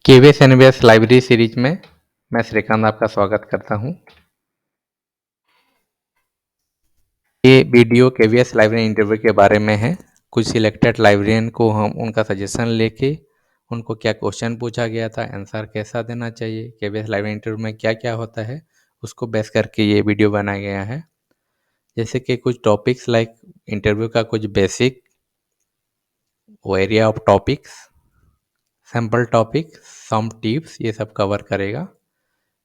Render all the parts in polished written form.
KVS NVS library series में मैं श्रीकांत आपका स्वागत करता हूं। ये वीडियो केवीएस लाइब्रेरी इंटरव्यू के बारे में है। कुछ सिलेक्टेड लाइब्रेरियन को हम उनका सजेशन लेके उनको क्या क्वेश्चन पूछा गया था, आंसर कैसा देना चाहिए, केवीएस लाइब्रेरी इंटरव्यू में क्या क्या होता है, उसको बेस करके ये वीडियो बनाया गया है। जैसे कि कुछ टॉपिक्स लाइक इंटरव्यू का कुछ basic, area of topics, sample topic, some tips, ये सब कवर करेगा।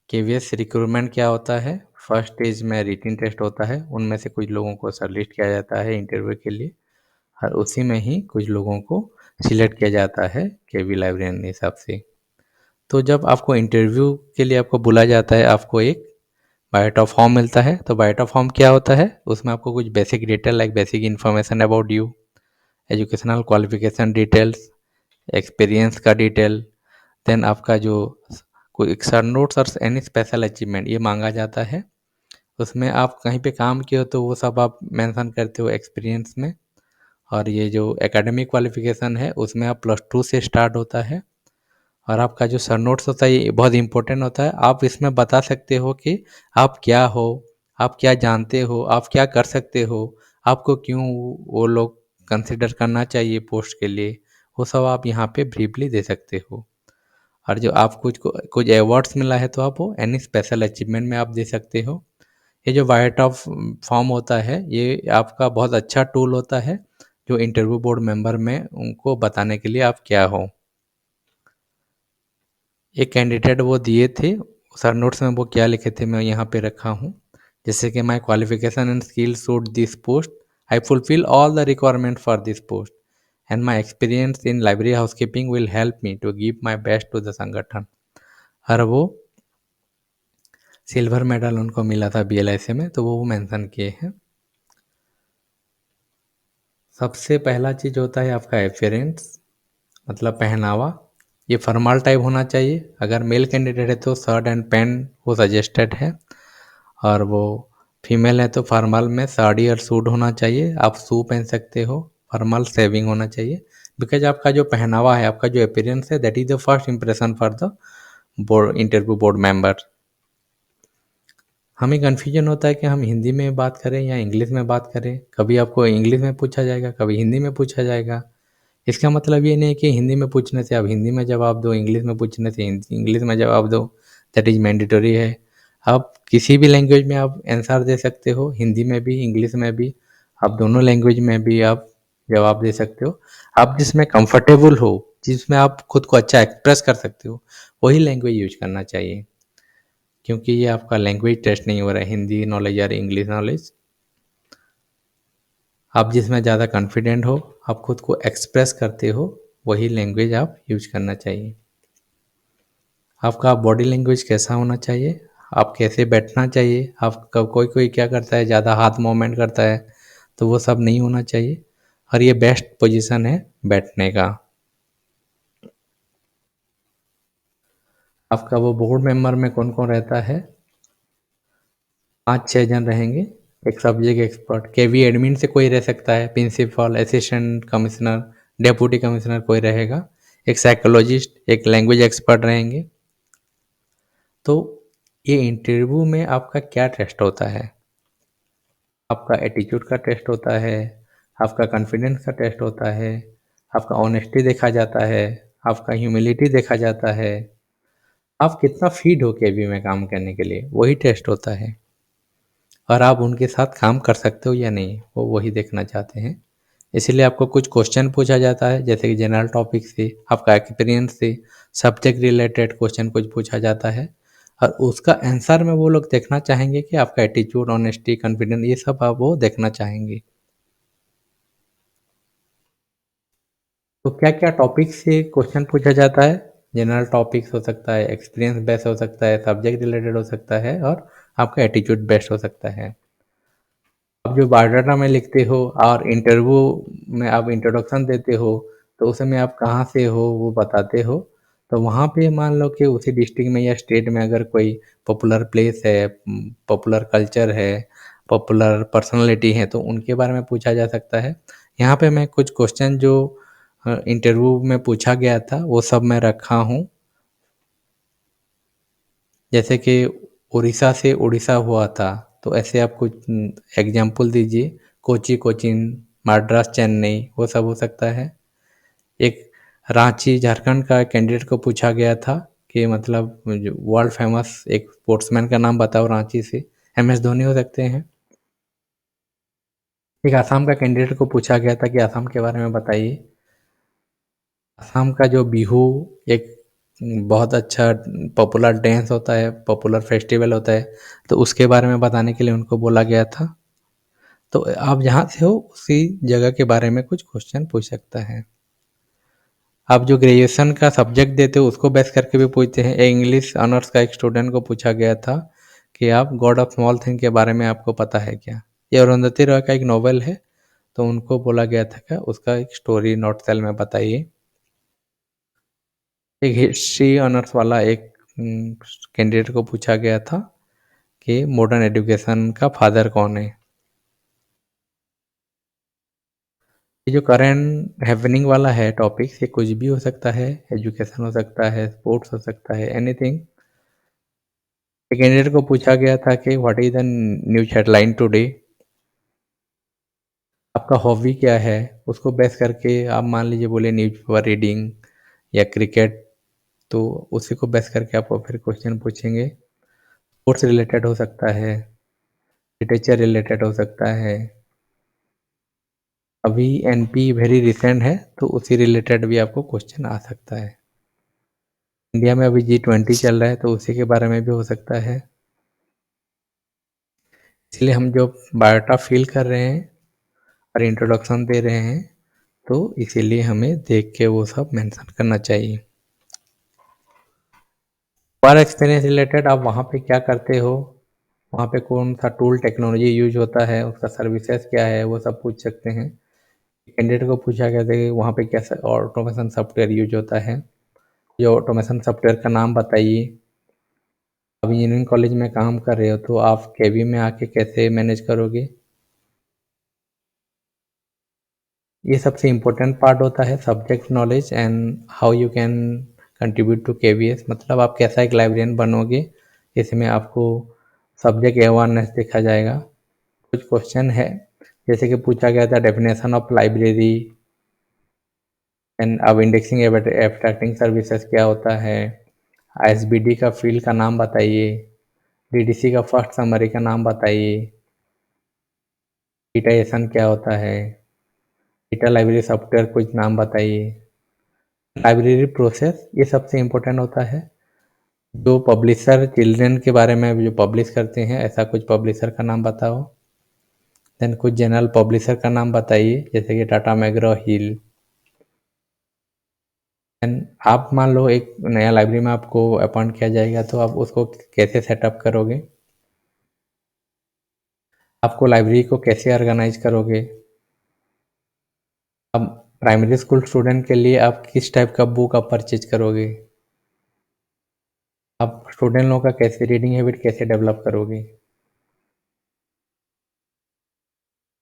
केवीएस रिक्रूटमेंट क्या होता है? फर्स्ट स्टेज में रिटन टेस्ट होता है, उनमें से कुछ लोगों को शॉर्टलिस्ट किया जाता है इंटरव्यू के लिए और उसी में ही कुछ लोगों को सिलेक्ट किया जाता है केवी लाइब्रेरियन हिसाब से। तो जब आपको इंटरव्यू के लिए आपको बुलाया जाता है, आपको एक बायोडा फॉर्म मिलता है। तो बायोडा फॉर्म क्या होता है? उसमें आपको कुछ basic detail like basic information about you, educational qualification details, experience का डिटेल, देन आपका जो कोई सर नोट्स और एनी स्पेशल अचीवमेंट ये मांगा जाता है। उसमें आप कहीं पे काम किए हो तो वो सब आप मेंशन करते हो एक्सपीरियंस में। और ये जो एकेडमिक क्वालिफिकेशन है उसमें आप +2 से स्टार्ट होता है। और आपका जो सर नोट्स होता है ये बहुत इंपॉर्टेंट होता है। आप इसमें बता सकते हो कि आप क्या हो, आप क्या जानते हो, आप क्या कर सकते हो, आपको क्यों वो लोग कंसिडर करना चाहिए पोस्ट के लिए, वो सब आप यहाँ पे ब्रीफली दे सकते हो। और जो आप कुछ अवार्ड्स मिला है तो आप वो एनी स्पेशल अचीवमेंट में आप दे सकते हो। ये जो बायोडा फॉर्म होता है ये आपका बहुत अच्छा टूल होता है जो इंटरव्यू बोर्ड मेंबर में उनको बताने के लिए आप क्या हो। एक कैंडिडेट वो दिए थे, सर नोट्स में वो क्या लिखे थे मैं यहाँ पे रखा हूँ। जैसे कि my qualification and skill suit this post, I fulfil all the requirement for this post and my experience in library housekeeping will help me to give my best to the संगठन। और वो सिल्वर मेडल उनको मिला था बीएलआईसी में, तो वो mention किए हैं। सबसे पहला चीज़ होता है आपका एफियरेंस, मतलब पहनावा। ये फॉर्मल टाइप होना चाहिए। अगर मेल कैंडिडेट है तो शर्ट एंड पैंट वो सजेस्टेड है, और वो फीमेल है तो फॉर्मल में साड़ी और सूट होना चाहिए। आप शू पहन सकते हो, फॉर्मल सेविंग होना चाहिए। बिकॉज आपका जो पहनावा है, आपका जो अपीयरेंस है, that is the first impression for the board interview board member. हमें कन्फ्यूजन होता है कि हम हिंदी में बात करें या इंग्लिश में बात करें। कभी आपको इंग्लिश में पूछा जाएगा, कभी हिंदी में पूछा जाएगा। इसका मतलब ये नहीं कि हिंदी में पूछने से आप हिंदी में जवाब दो, इंग्लिश में पूछने से इंग्लिश में जवाब दो। दैट इज़ मैंडेटरी है। आप किसी भी लैंग्वेज में आप आंसर दे सकते हो, हिंदी में भी इंग्लिश में भी। आप दोनों लैंग्वेज में भी आप जवाब दे सकते हो। आप जिसमें कंफर्टेबल हो, जिसमें आप खुद को अच्छा एक्सप्रेस कर सकते हो, वही लैंग्वेज यूज करना चाहिए। क्योंकि ये आपका लैंग्वेज टेस्ट नहीं हो रहा है, हिंदी नॉलेज या इंग्लिश नॉलेज। आप जिसमें ज़्यादा कॉन्फिडेंट हो, आप खुद को एक्सप्रेस करते हो, वही लैंग्वेज आप यूज करना चाहिए। आपका बॉडी लैंग्वेज कैसा होना चाहिए, आप कैसे बैठना चाहिए। आपका कोई कोई क्या करता है, ज़्यादा हाथ मूवमेंट करता है, तो वो सब नहीं होना चाहिए। और ये बेस्ट पोजीशन है बैठने का। आपका वो बोर्ड मेंबर में कौन कौन रहता है? 5-6 जन रहेंगे। एक सब्जेक्ट एक्सपर्ट, केवी एडमिन से कोई रह सकता है, principal, assistant commissioner, deputy commissioner कोई रहेगा, एक साइकोलॉजिस्ट, एक लैंग्वेज एक्सपर्ट रहेंगे। तो ये इंटरव्यू में आपका क्या टेस्ट होता है? आपका एटीट्यूड का टेस्ट होता है, आपका कॉन्फिडेंस का टेस्ट होता है, आपका ऑनेस्टी देखा जाता है, आपका ह्यूमिलिटी देखा जाता है, आप कितना फीड हो केवी में काम करने के लिए, वही टेस्ट होता है। और आप उनके साथ काम कर सकते हो या नहीं, वो वही देखना चाहते हैं। इसीलिए आपको कुछ क्वेश्चन पूछा जाता है, जैसे कि जनरल टॉपिक से, आपका एक्सपीरियंस से, सब्जेक्ट रिलेटेड क्वेश्चन कुछ पूछा जाता है। और उसका आंसर में वो लोग देखना चाहेंगे कि आपका एटीट्यूड, ऑनेस्टी, कॉन्फिडेंस, ये सब आप वो देखना चाहेंगे। तो क्या क्या टॉपिक से क्वेश्चन पूछा जाता है? जनरल टॉपिक्स हो सकता है, एक्सपीरियंस बेस्ड हो सकता है, सब्जेक्ट रिलेटेड हो सकता है, और आपका एटीट्यूड बेस्ड हो सकता है। आप जो बायोडाटा में लिखते हो और इंटरव्यू में आप इंट्रोडक्शन देते हो, तो उसमें आप कहाँ से हो वो बताते हो। तो वहाँ पे मान लो कि उसी डिस्ट्रिक्ट में या स्टेट में अगर कोई पॉपुलर प्लेस है, पॉपुलर कल्चर है, पॉपुलर पर्सनालिटी है, तो उनके बारे में पूछा जा सकता है। यहाँ पे मैं कुछ क्वेश्चन जो इंटरव्यू में पूछा गया था वो सब मैं रखा हूँ। जैसे कि उड़ीसा से उड़ीसा हुआ था, तो ऐसे आप कुछ एग्जाम्पल दीजिए। कोची कोचीन, मद्रास चेन्नई, वो सब हो सकता है। एक रांची झारखंड का कैंडिडेट को पूछा गया था कि मतलब वर्ल्ड फेमस एक स्पोर्ट्समैन का नाम बताओ रांची से, एम एस धोनी हो सकते हैं। एक आसाम का कैंडिडेट को पूछा गया था कि आसाम के बारे में बताइए। आसाम का जो बिहू एक बहुत अच्छा पॉपुलर डांस होता है, पॉपुलर फेस्टिवल होता है, तो उसके बारे में बताने के लिए उनको बोला गया था। तो आप जहाँ से हो उसी जगह के बारे में कुछ क्वेश्चन पूछ सकता है। आप जो ग्रेजुएशन का सब्जेक्ट देते हो उसको बेस करके भी पूछते हैं। इंग्लिश ऑनर्स का एक स्टूडेंट को पूछा गया था कि आप गॉड ऑफ स्मॉल थिंग के बारे में आपको पता है क्या। ये अरुंधति रॉय का एक नॉवेल है, तो उनको बोला गया था क्या उसका एक स्टोरी नोट सेल में बताइए। एक हिस्ट्री ऑनर्स वाला एक कैंडिडेट को पूछा गया था कि मॉडर्न एजुकेशन का फादर कौन है। ये जो करंट हैपनिंग वाला है टॉपिक, ये कुछ भी हो सकता है, एजुकेशन हो सकता है, स्पोर्ट्स हो सकता है, एनीथिंग। एक कैंडिडेट को पूछा गया था कि what is the news headline today. आपका हॉबी क्या है, उसको बेस करके आप मान लीजिए बोले न्यूज पेपर रीडिंग या क्रिकेट, तो उसी को बेस करके आपको फिर क्वेश्चन पूछेंगे। स्पोर्ट्स रिलेटेड हो सकता है, लिटरेचर रिलेटेड हो सकता है। अभी एनपी वेरी रिसेंट है, तो उसी रिलेटेड भी आपको क्वेश्चन आ सकता है। इंडिया में अभी G20 चल रहा है, तो उसी के बारे में भी हो सकता है। इसलिए हम जो बायोटा फिल कर रहे हैं और इंट्रोडक्शन दे रहे हैं, तो इसीलिए हमें देख के वो सब मेंशन करना चाहिए। वर्क एक्सपीरियंस रिलेटेड आप वहाँ पे क्या करते हो, वहाँ पे कौन सा टूल टेक्नोलॉजी यूज होता है, उसका सर्विसेज क्या है, वो सब पूछ सकते हैं। कैंडिडेट को पूछा गया था कि वहाँ पे कैसा ऑटोमेशन सॉफ्टवेयर यूज होता है, जो ऑटोमेशन सॉफ्टवेयर का नाम बताइए। आप इंजीनियरिंग कॉलेज में काम कर रहे हो, तो आप केवी में आके कैसे मैनेज करोगे। ये सबसे इम्पोर्टेंट पार्ट होता है, subject knowledge and how you can contribute to KVS, मतलब आप कैसा एक लाइब्रेरियन बनोगे। इसमें आपको सब्जेक्ट अवेयरनेस देखा जाएगा। कुछ क्वेश्चन है, जैसे कि पूछा गया था डेफिनेशन ऑफ लाइब्रेरी एंड अब इंडेक्सिंग एब्स्ट्रैक्टिंग सर्विसेज क्या होता है, एसबीडी का फील्ड का नाम बताइए, डीडीसी का फर्स्ट समरी का नाम बताइए, डिटाइजेशन क्या होता है, डेटा लाइब्रेरी सॉफ्टवेयर कुछ नाम बताइए, लाइब्रेरी प्रोसेस, ये सबसे इम्पोर्टेंट होता है। जो पब्लिशर चिल्ड्रन के बारे में जो पब्लिश करते हैं, ऐसा कुछ पब्लिशर का नाम बताओ। देन कुछ जनरल पब्लिशर का नाम बताइए, जैसे कि टाटा मैग्रो हिल। देन आप मान लो एक नया लाइब्रेरी में आपको अपॉइंट किया जाएगा, तो आप उसको कैसे सेटअप करोगे, आपको लाइब्रेरी को कैसे ऑर्गेनाइज करोगे। अब प्राइमरी स्कूल स्टूडेंट के लिए आप किस टाइप का बुक आप परचेज करोगे, आप स्टूडेंट लोगों का कैसे रीडिंग हैबिट कैसे डेवलप करोगे।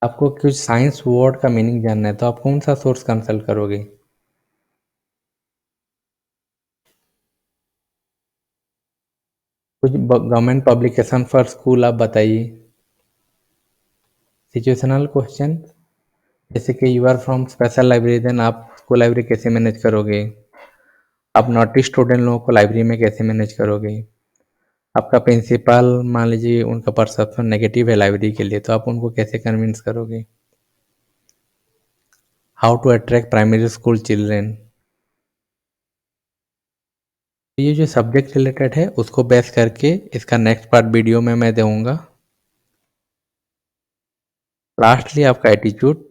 आपको कुछ साइंस वर्ड का मीनिंग जानना है, तो आप कौन सा सोर्स कंसल्ट करोगे। कुछ गवर्नमेंट पब्लिकेशन फॉर स्कूल आप बताइए। सिचुएशनल क्वेश्चन, जैसे कि you are from special library, then आप स्कूल लाइब्रेरी कैसे मैनेज करोगे। आप नॉटी स्टूडेंट लोगों को लाइब्रेरी में कैसे मैनेज करोगे। आपका प्रिंसिपल मान लीजिए उनका परसेप्शन नेगेटिव है लाइब्रेरी के लिए, तो आप उनको कैसे कन्विंस करोगे। How to attract primary school children. ये जो सब्जेक्ट रिलेटेड है उसको बेस करके इसका नेक्स्ट पार्ट वीडियो में मैं दूंगा। लास्टली आपका एटीट्यूड,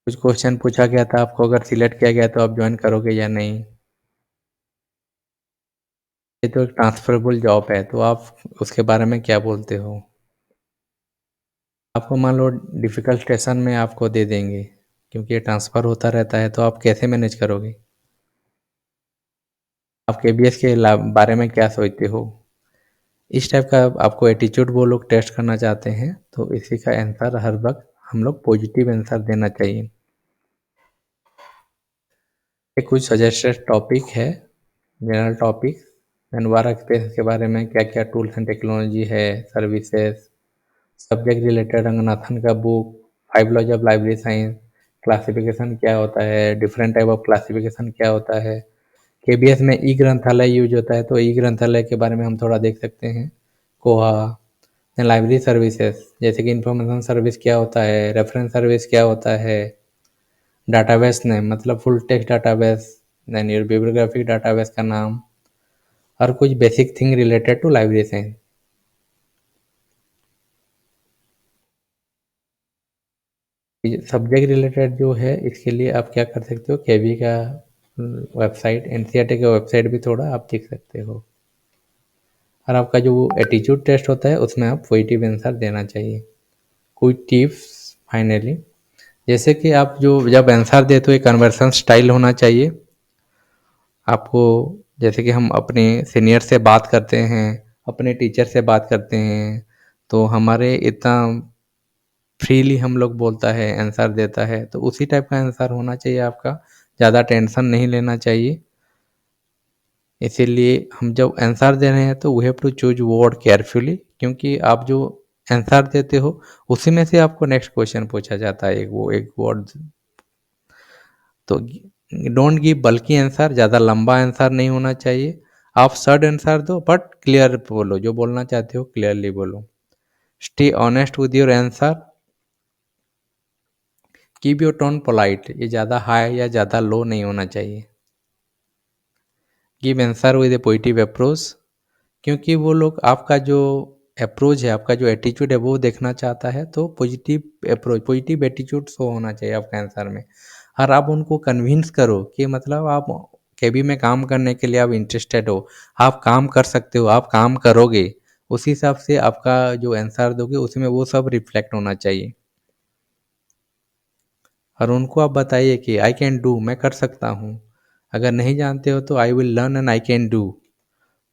कुछ क्वेश्चन पूछा गया था आपको, अगर सिलेक्ट किया गया तो आप ज्वाइन करोगे या नहीं। ये तो एक ट्रांसफरेबल जॉब है, तो आप उसके बारे में क्या बोलते हो। आपको मान लो डिफ़िकल्ट स्टेशन में आपको दे देंगे, क्योंकि ये ट्रांसफ़र होता रहता है, तो आप कैसे मैनेज करोगे। आप केबीएस के बारे में क्या सोचते हो। इस टाइप का आपको एटीट्यूड वो लोग टेस्ट करना चाहते हैं, तो इसी का आंसर हर वक्त हम लोग पॉजिटिव आंसर देना चाहिए। ये कुछ सजेस्टेड टॉपिक है, general topic. Then work space के बारे में क्या क्या टूल्स एंड टेक्नोलॉजी है, सर्विसेज, सब्जेक्ट रिलेटेड रंगनाथन का book, five laws of library science, classification क्या होता है, डिफरेंट टाइप ऑफ क्लासिफिकेशन क्या होता है, केबीएस में ई ग्रंथालय यूज होता है तो ई ग्रंथालय के बारे में हम थोड़ा देख सकते हैं। कोहा, लाइब्रेरी सर्विसेज जैसे कि इंफॉर्मेशन सर्विस क्या होता है, रेफरेंस सर्विस क्या होता है, डाटाबेस नेम मतलब full text database, then your bibliographic database का नाम, और कुछ basic thing related to library science. Subject related जो है इसके लिए आप क्या कर सकते हो, केवी का वेबसाइट, एनसीईआरटी का वेबसाइट भी थोड़ा आप देख सकते हो। और आपका जो एटीट्यूड टेस्ट होता है उसमें आप पॉजिटिव आंसर देना चाहिए। कुछ टिप्स फाइनली, जैसे कि आप जो जब आंसर दे तो एक कन्वर्सन स्टाइल होना चाहिए आपको। जैसे कि हम अपने सीनियर से बात करते हैं, अपने टीचर से बात करते हैं, तो हमारे इतना फ्रीली हम लोग बोलता है, आंसर देता है, तो उसी टाइप का आंसर होना चाहिए आपका। ज़्यादा टेंशन नहीं लेना चाहिए। इसीलिए हम जब आंसर दे रहे हैं तो we have to choose word carefully, क्योंकि आप जो आंसर देते हो उसी में से आपको नेक्स्ट क्वेश्चन पूछा जाता है, एक वर्ड। तो डोंट गिव बल्कि आंसर, ज़्यादा लंबा आंसर नहीं होना चाहिए। आप शॉर्ट आंसर दो बट क्लियर बोलो, जो बोलना चाहते हो क्लियरली बोलो। Stay honest with your answer, keep your tone polite, ये ज़्यादा हाई या ज़्यादा लो नहीं होना चाहिए। Give answer with A positive approach, क्योंकि वो लोग आपका जो अप्रोच है, आपका जो एटीट्यूड है वो देखना चाहता है, तो positive approach, positive attitude show होना चाहिए आपके आंसर में। और आप उनको कन्विंस करो कि मतलब आप केबी में काम करने के लिए आप इंटरेस्टेड हो, आप काम कर सकते हो, आप काम करोगे, उसी हिसाब से आपका जो आंसर दोगे उसमें वो सब रिफ्लेक्ट होना चाहिए। और उनको आप बताइए कि आई कैन डू, मैं कर सकता हूँ। अगर नहीं जानते हो तो I will learn and I can do.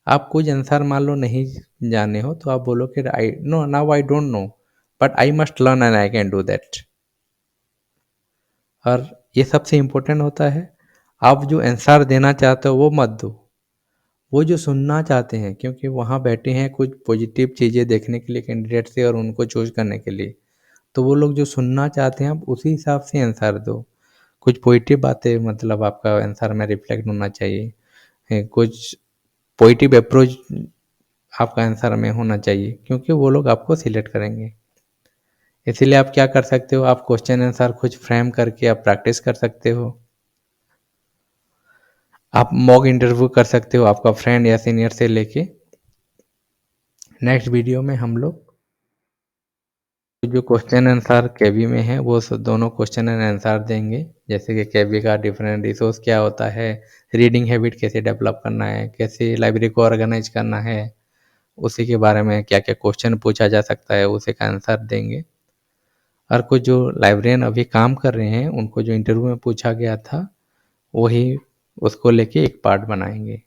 आप कुछ आंसर मान लो नहीं जाने हो तो आप बोलो कि I know, now I don't know, but I must learn and I can do that. और ये सबसे इम्पोर्टेंट होता है, आप जो आंसर देना चाहते हो वो मत दो, वो जो सुनना चाहते हैं, क्योंकि वहाँ बैठे हैं कुछ पॉजिटिव चीज़ें देखने के लिए कैंडिडेट से और उनको चूज करने के लिए, तो वो लोग जो सुनना चाहते हैं आप उसी हिसाब से आंसर दो। कुछ पॉजिटिव बातें मतलब आपका आंसर में रिफ्लेक्ट होना चाहिए, कुछ पॉजिटिव अप्रोच आपका आंसर में होना चाहिए, क्योंकि वो लोग आपको सिलेक्ट करेंगे। इसीलिए आप क्या कर सकते हो, आप क्वेश्चन आंसर कुछ फ्रेम करके आप प्रैक्टिस कर सकते हो। आप मॉक इंटरव्यू कर सकते हो आपका फ्रेंड या सीनियर से लेके। नेक्स्ट वीडियो में हम लोग जो क्वेश्चन आंसर केबी में है वो दोनों क्वेश्चन एंड आंसर देंगे। जैसे कि केबी का डिफरेंट रिसोर्स क्या होता है, रीडिंग हैबिट कैसे डेवलप करना है, कैसे लाइब्रेरी को ऑर्गेनाइज करना है, उसी के बारे में क्या क्या क्वेश्चन पूछा जा सकता है उसी का आंसर देंगे। और कुछ जो लाइब्रेरियन अभी काम कर रहे हैं उनको जो इंटरव्यू में पूछा गया था वही उसको लेके एक पार्ट बनाएंगे।